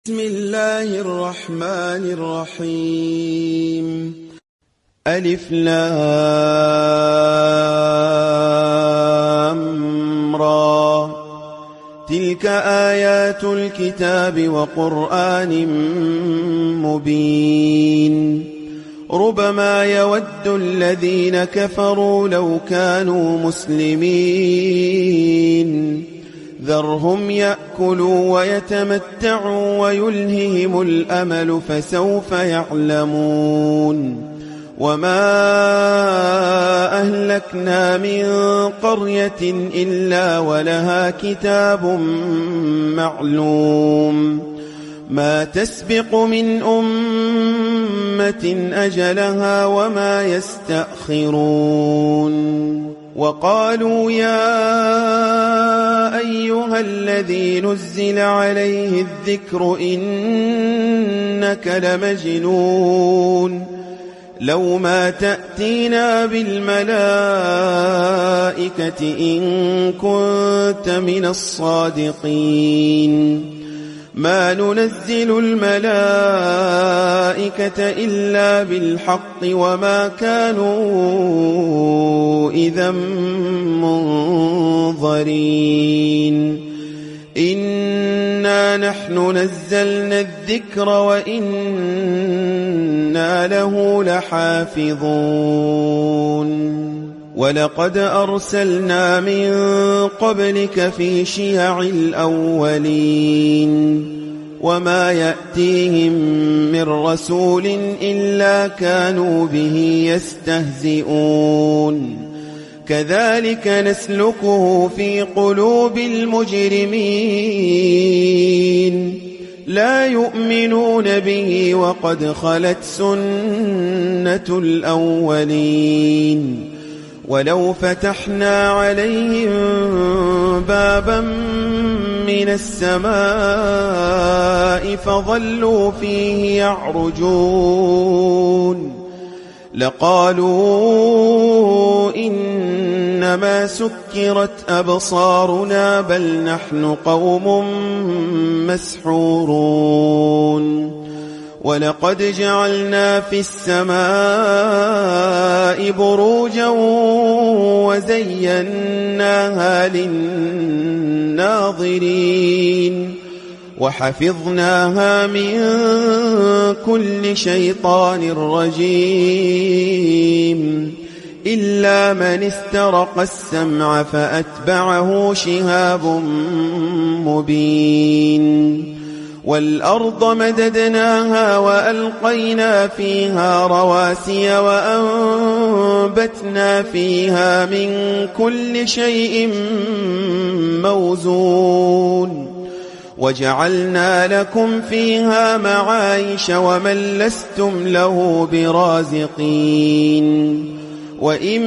بسم الله الرحمن الرحيم. ألف لام را، تلك آيات الكتاب وقرآن مبين. ربما يود الذين كفروا لو كانوا مسلمين، ذرهم يأكلوا ويتمتعوا ويلههم الأمل فسوف يعلمون. وما أهلكنا من قرية إلا ولها كتاب معلوم، ما تسبق من أمة أجلها وما يستأخرون. وقالوا يا أيها الذي نزل عليه الذكر إنك لمجنون، لو ما تأتينا بالملائكة إن كنت من الصادقين. ما ننزل الملائكة إلا بالحق وما كانوا إذا منظرين. إنا نحن نزلنا الذكر وإنا له لحافظون. ولقد أرسلنا من قبلك في شيع الأولين، وما يأتيهم من رسول إلا كانوا به يستهزئون. كذلك نسلكه في قلوب المجرمين، لا يؤمنون به وقد خلت سنة الأولين. ولو فتحنا عليهم بابا من السماء فظلوا فيه يعرجون لقالوا إنما سكرت أبصارنا بل نحن قوم مسحورون. ولقد جعلنا في السماء بروجا وزيناها للناظرين وحفظناها من كل شيطان رجيم إلا من استرق السمع فأتبعه شهاب مبين. والأرض مددناها وألقينا فيها رواسي وأنبتنا فيها من كل شيء موزون وجعلنا لكم فيها معايش ومن لستم له برازقين. وإن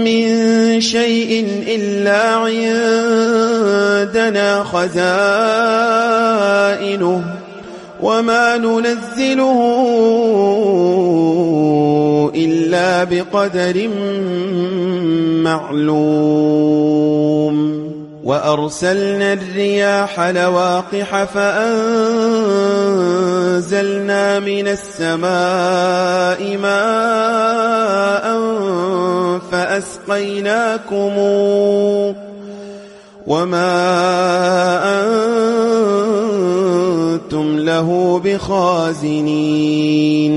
من شيء إلا عندنا خزائنه وما ننزله إلا بقدر معلوم. وأرسلنا الرياح لواقح فأنزلنا من السماء ماء فأسقيناكموه وما أنتم له بخازنين.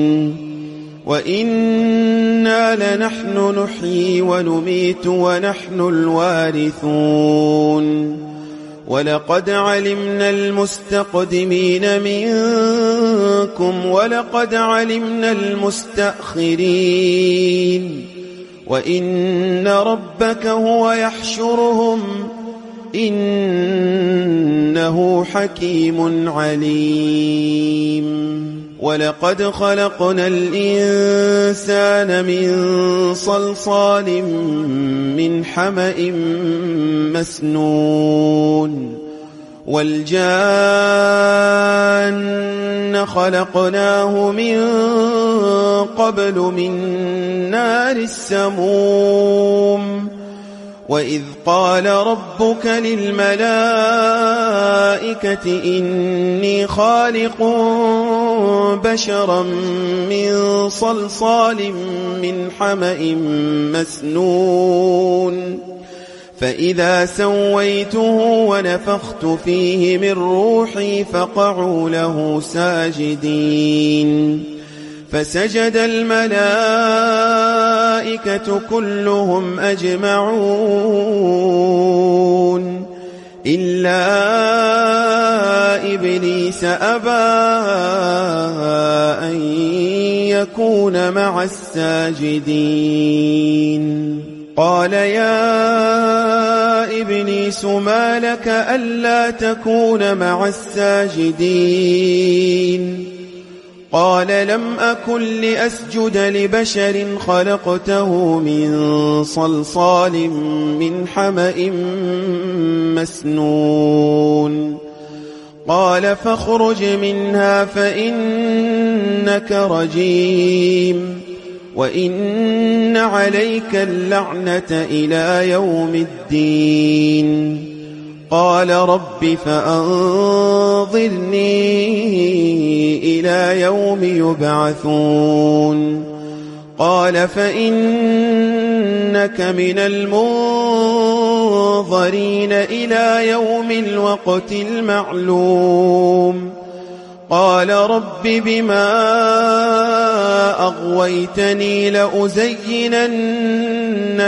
وإنا لنحن نحيي ونميت ونحن الوارثون. ولقد علمنا المستقدمين منكم ولقد علمنا المستأخرين وإن ربك هو يحشرهم إنه حكيم عليم. ولقد خلقنا الإنسان من صلصال من حمأ مسنون والجان خلقناه من قبل من نار السموم وإذ قال ربك للملائكة إني خالق بشرا من صلصال من حمأ مسنون فإذا سويته ونفخت فيه من روحي فقعوا له ساجدين فسجد الملائكة كلهم أجمعون إلا إبليس أبى أن يكون مع الساجدين قال يا إبليس ما لك ألا تكون مع الساجدين قال لم أكن لأسجد لبشر خلقته من صلصال من حمأ مسنون قال فاخرج منها فإنك رجيم وإن عليك اللعنة إلى يوم الدين قال رب فأنظرني إلى يوم يبعثون قال فإنك من المنظرين إلى يوم الوقت المعلوم قال رب بما أغويتني لأزينن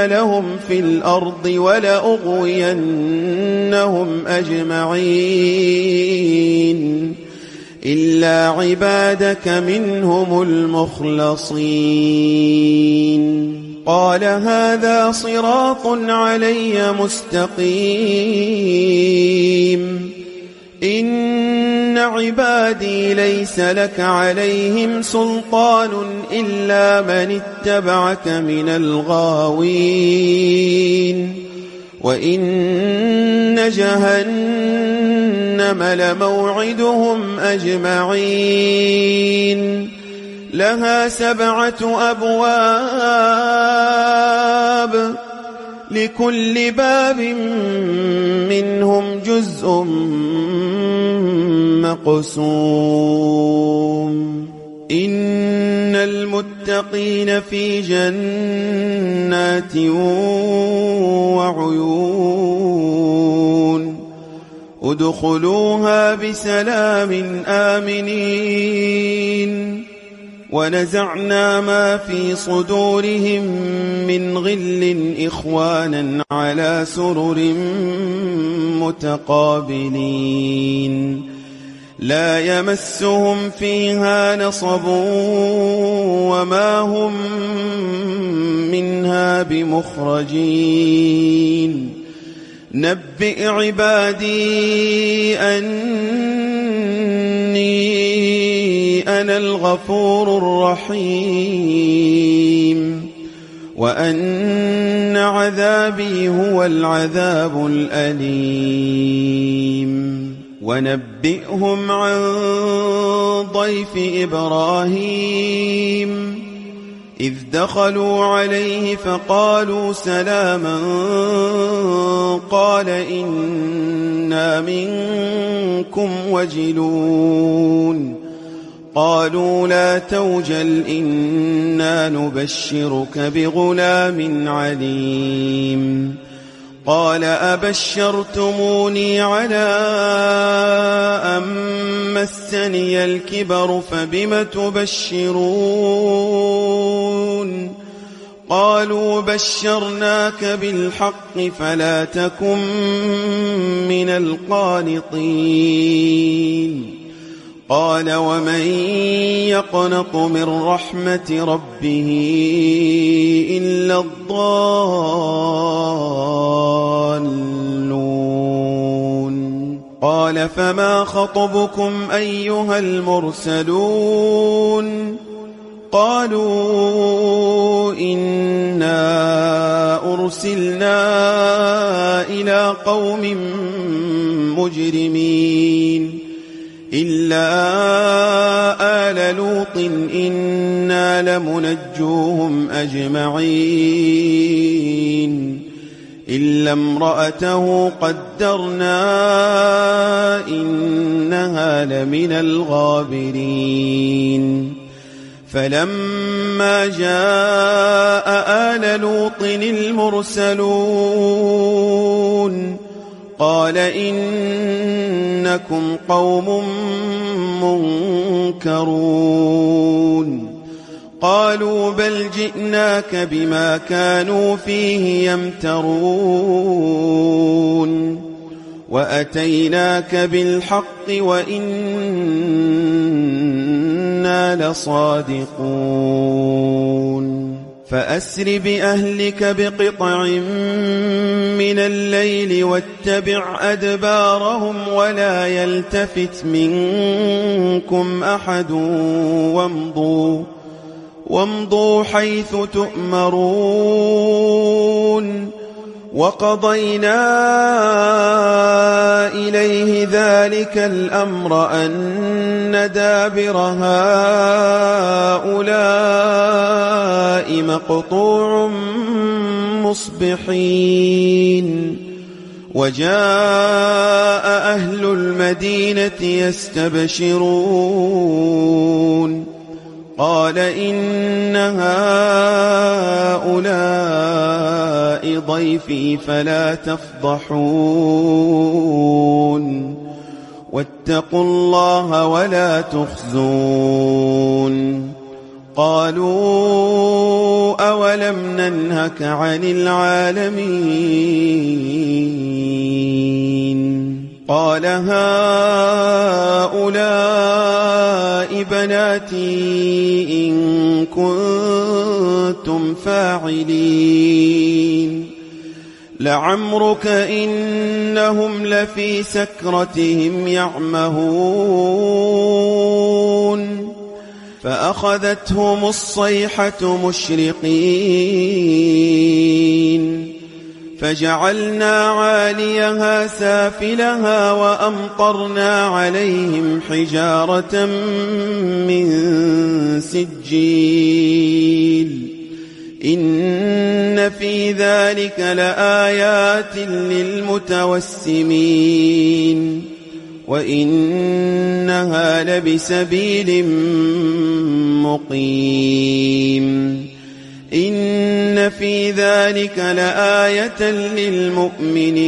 لهم في الأرض ولأغوينهم أجمعين إلا عبادك منهم المخلصين قال هذا صراط علي مستقيم إن عبادي ليس لك عليهم سلطان إلا من اتبعك من الغاوين وإن جهنم لموعدهم أجمعين لها 7 أبواب لكل باب منهم جزء مقسوم إن المتقين في جنات وعيون ادخلوها بسلام آمنين ونزعنا ما في صدورهم من غل إخوانا على سرر متقابلين لا يمسهم فيها نصب وما هم منها بمخرجين نبئ عبادي أني أنا الغفور الرحيم وأن عذابي هو العذاب الأليم ونبئهم عن ضيف إبراهيم إذ دخلوا عليه فقالوا سلاما قال إنا منكم وجلون قالوا لا توجل إنا نبشرك بغلام عليم قال أبشرتموني على أن مسني الكبر فبم تبشرون قالوا بشرناك بالحق فلا تكن من القانطين قال ومن يقنط من رحمة ربه إلا الضالون قال فما خطبكم أيها المرسلون قالوا إنا أرسلنا إلى قوم مجرمين إلا آل لوط إنا لمنجوهم أجمعين إلا امرأته قدرنا إنها لمن الغابرين فلما جاء آل لوط المرسلون قال إنكم قوم منكرون قالوا بل جئناك بما كانوا فيه يمترون وأتيناك بالحق وإنا لصادقون فأسر بأهلك بقطع من الليل واتبع أدبارهم ولا يلتفت منكم أحد وامضوا حيث تؤمرون وقضينا إليه ذلك الأمر أن دابر هؤلاء مقطوع مصبحين وجاء أهل المدينة يستبشرون قال إن هؤلاء ضيفي فلا تفضحون واتقوا الله ولا تخزون قالوا أولم ننهك عن العالمين قال هؤلاء بناتي إن كنتم فاعلين لعمرك إنهم لفي سكرتهم يعمهون فأخذتهم الصيحة مشرقين فجعلنا عاليها سافلها وأمطرنا عليهم حجارة من سجيل إن في ذلك لآيات للمتوسمين وإنها لبسبيل مقيم إن في ذلك لآية للمؤمنين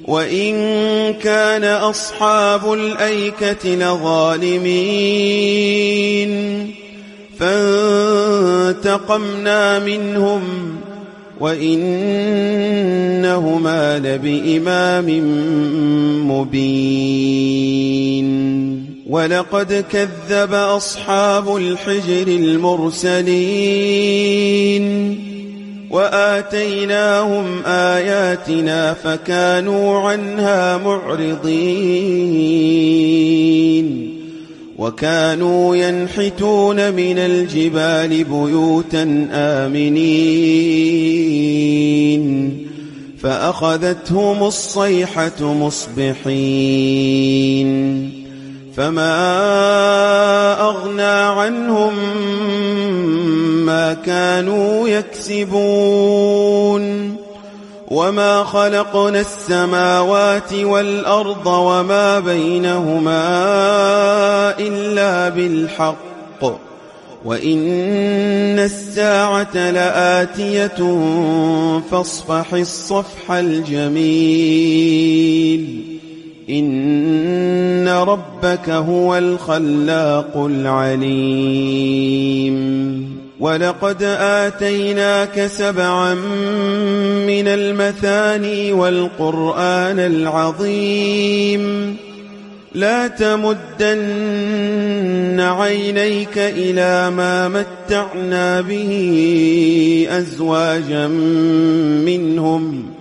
وإن كان أصحاب الأيكة لظالمين فانتقمنا منهم وإنهما لبإمام مبين ولقد كذب أصحاب الحجر المرسلين وآتيناهم آياتنا فكانوا عنها معرضين وكانوا ينحتون من الجبال بيوتا آمنين فأخذتهم الصيحة مصبحين فما أغنى عنهم ما كانوا يكسبون وما خلقنا السماوات والأرض وما بينهما إلا بالحق وإن الساعة لآتية فاصفح الصفح الجميل إن ربك هو الخلاق العليم ولقد آتيناك 7 من المثاني والقرآن العظيم لا تمدن عينيك إلى ما متعنا به أزواجا منهم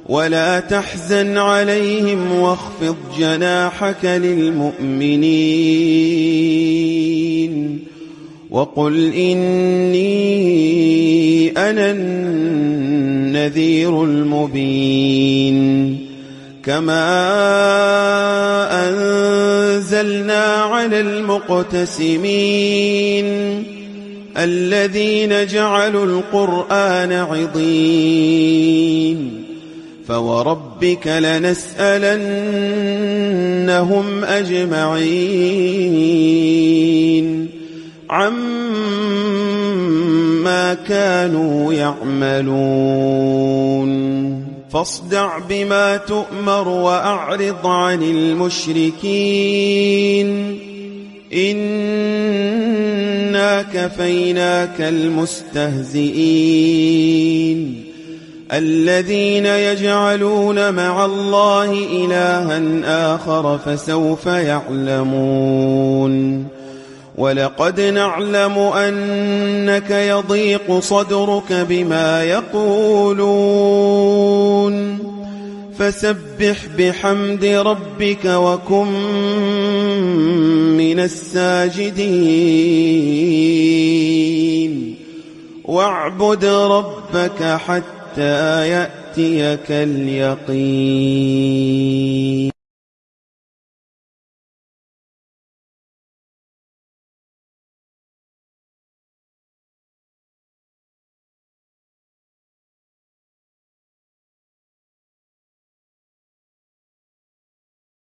ولا تحزن عليهم واخفض جناحك للمؤمنين وقل إني أنا النذير المبين كما أنزلنا على المقتسمين الذين جعلوا القرآن عضين فوربك لنسألنهم أجمعين عما كانوا يعملون فاصدع بما تؤمر وأعرض عن المشركين إنا كفيناك المستهزئين الذين يجعلون مع الله إلها آخر فسوف يعلمون ولقد نعلم أنك يضيق صدرك بما يقولون فسبح بحمد ربك وكن من الساجدين واعبد ربك حتى يأتيك اليقين.